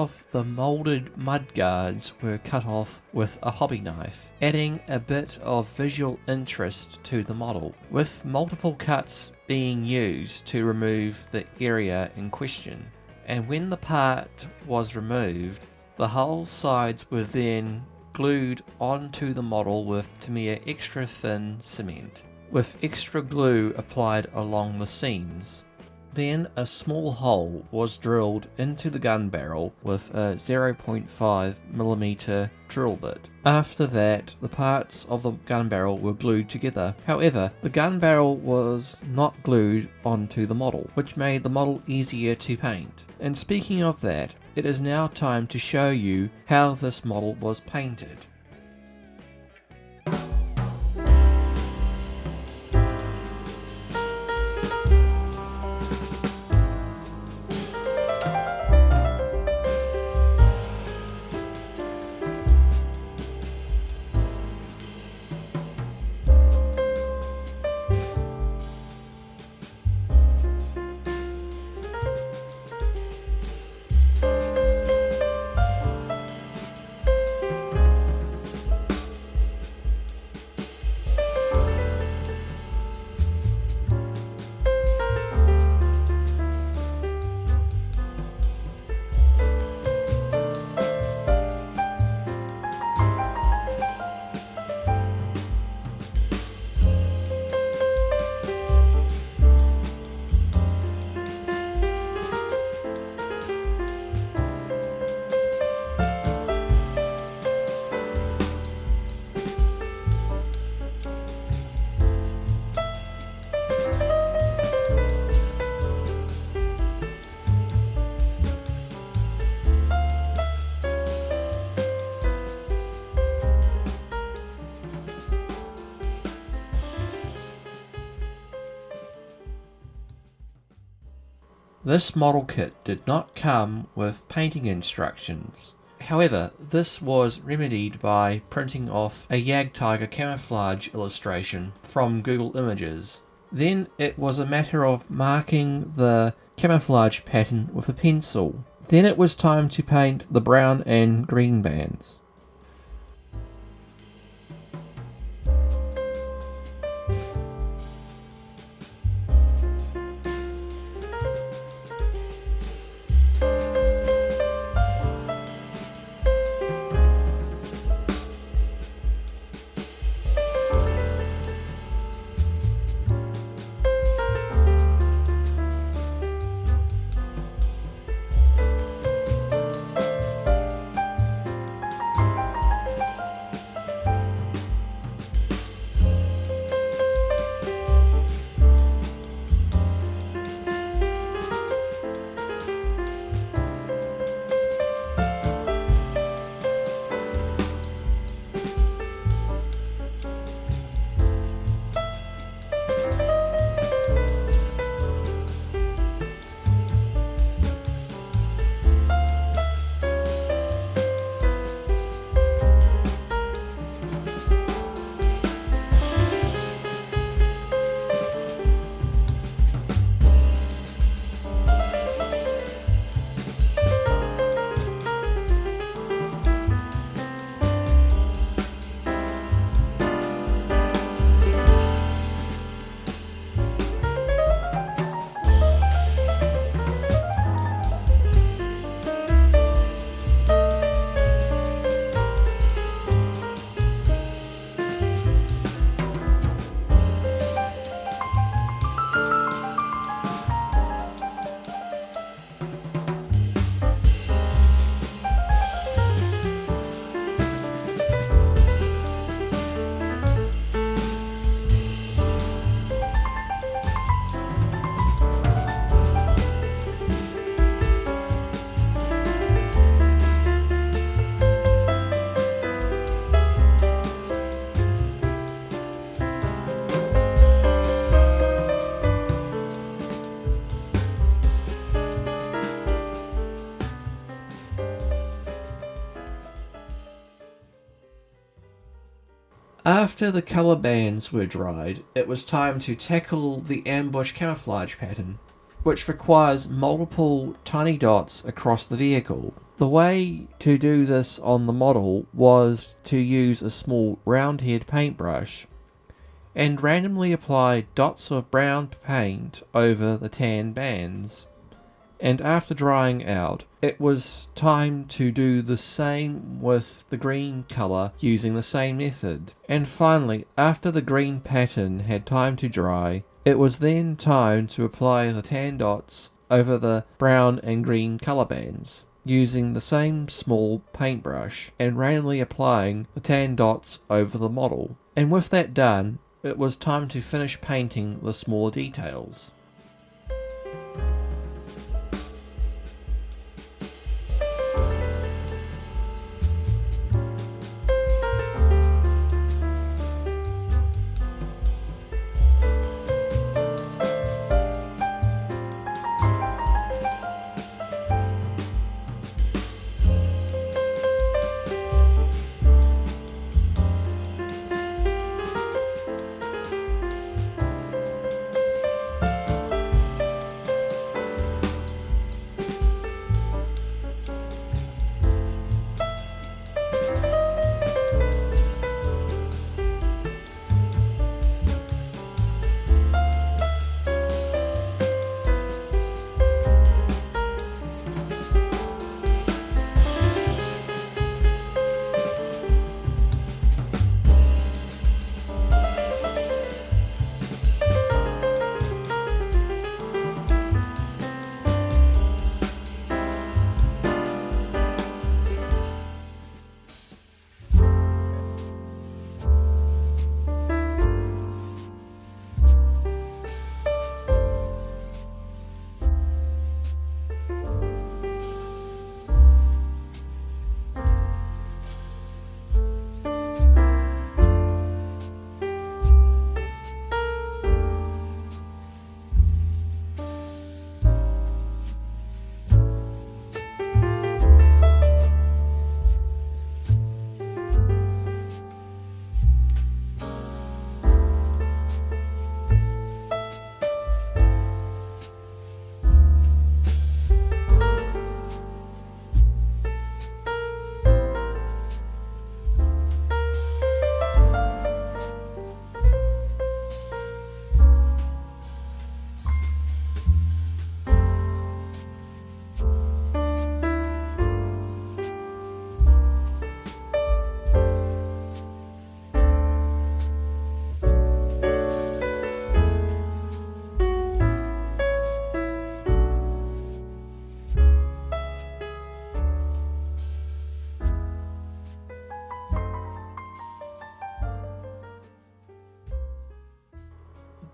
of the moulded mudguards were cut off with a hobby knife, adding a bit of visual interest to the model, with multiple cuts being used to remove the area in question. And when the part was removed, the whole sides were then glued onto the model with Tamiya extra thin cement, with extra glue applied along the seams. Then a small hole was drilled into the gun barrel with a 0.5mm drill bit. After that, the parts of the gun barrel were glued together. However, the gun barrel was not glued onto the model, which made the model easier to paint. And speaking of that, it is now time to show you how this model was painted. This model kit did not come with painting instructions. However, this was remedied by printing off a Jagdtiger camouflage illustration from Google Images. Then it was a matter of marking the camouflage pattern with a pencil. Then it was time to paint the brown and green bands. After the colour bands were dried, it was time to tackle the ambush camouflage pattern, which requires multiple tiny dots across the vehicle. The The way to do this on the model was to use a small round head paintbrush and randomly apply dots of brown paint over the tan bands. And after drying out, it was time to do the same with the green colour using the same method. And finally, after the green pattern had time to dry, it was then time to apply the tan dots over the brown and green colour bands, using the same small paintbrush and randomly applying the tan dots over the model. And with that done, it was time to finish painting the smaller details.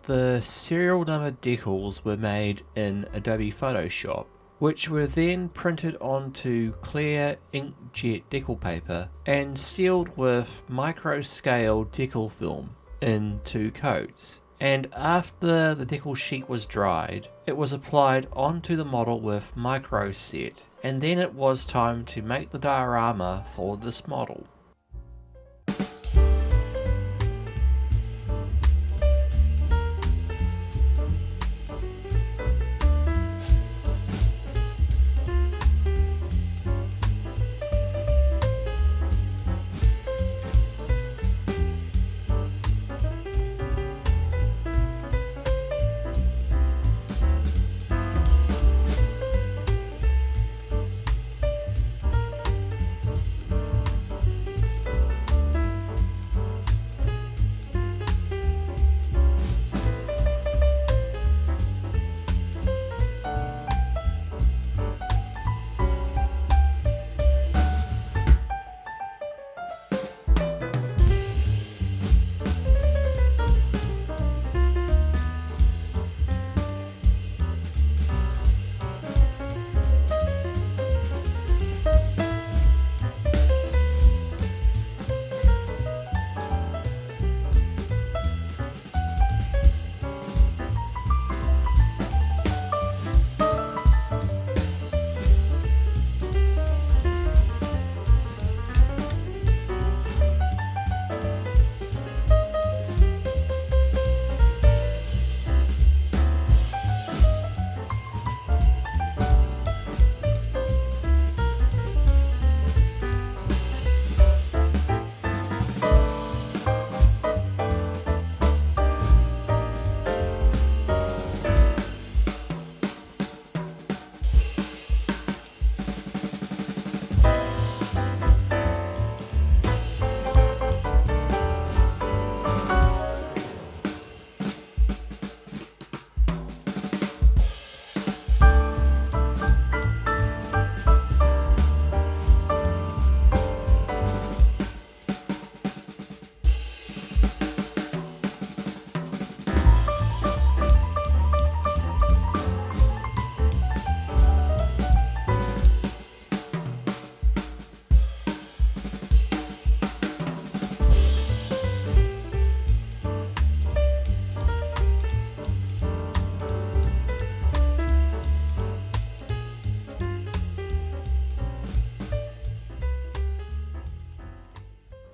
The serial number decals were made in Adobe Photoshop, which were then printed onto clear inkjet decal paper and sealed with micro-scale decal film in 2 coats. And after the decal sheet was dried, it was applied onto the model with micro set, and then it was time to make the diorama for this model.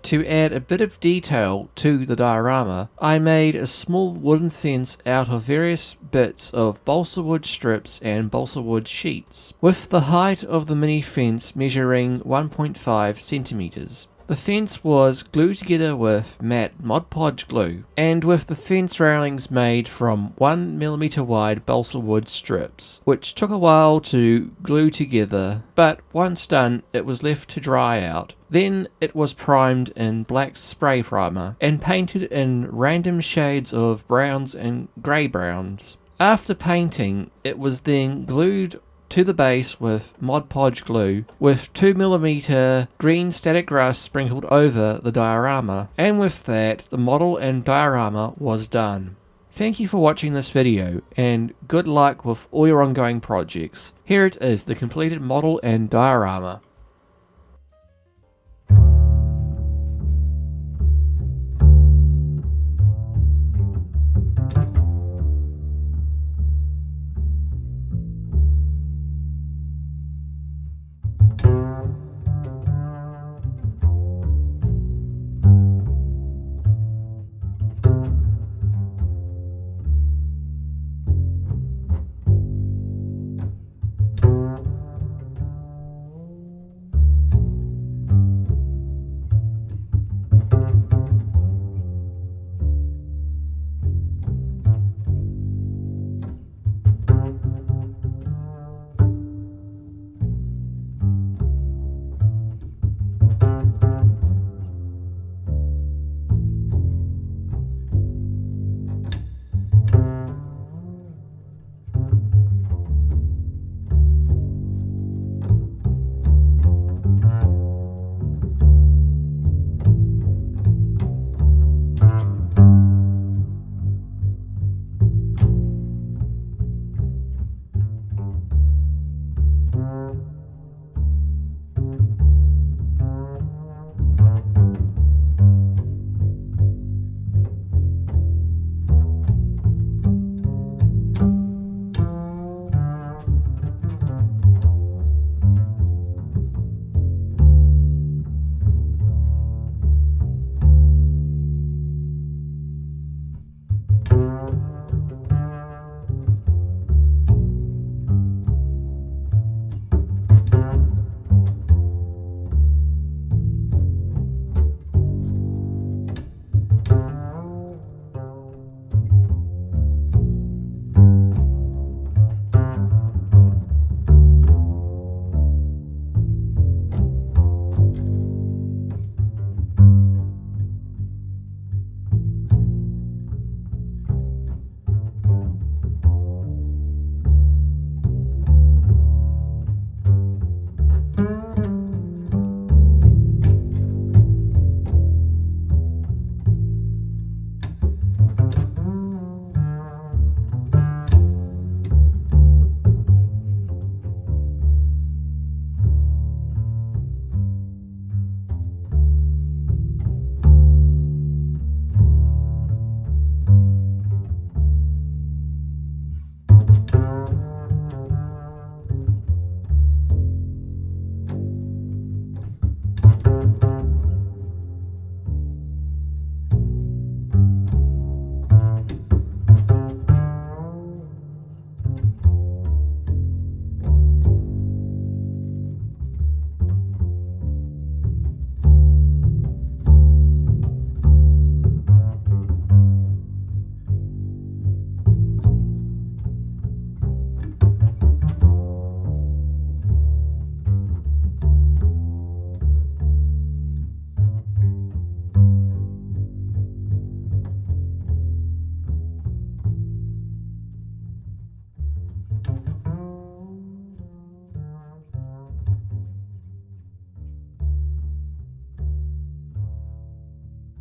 To add a bit of detail to the diorama, I made a small wooden fence out of various bits of balsa wood strips and balsa wood sheets, with the height of the mini fence measuring 1.5 centimeters. The fence was glued together with matte Mod Podge glue, and with the fence railings made from 1mm wide balsa wood strips, which took a while to glue together, but once done it was left to dry out. Then it was primed in black spray primer and painted in random shades of browns and grey browns. After painting, it was then glued to the base with Mod Podge glue with 2mm green static grass sprinkled over the diorama, and with that the model and diorama was done. Thank you for watching this video and good luck with all your ongoing projects. Here it is, the completed model and diorama.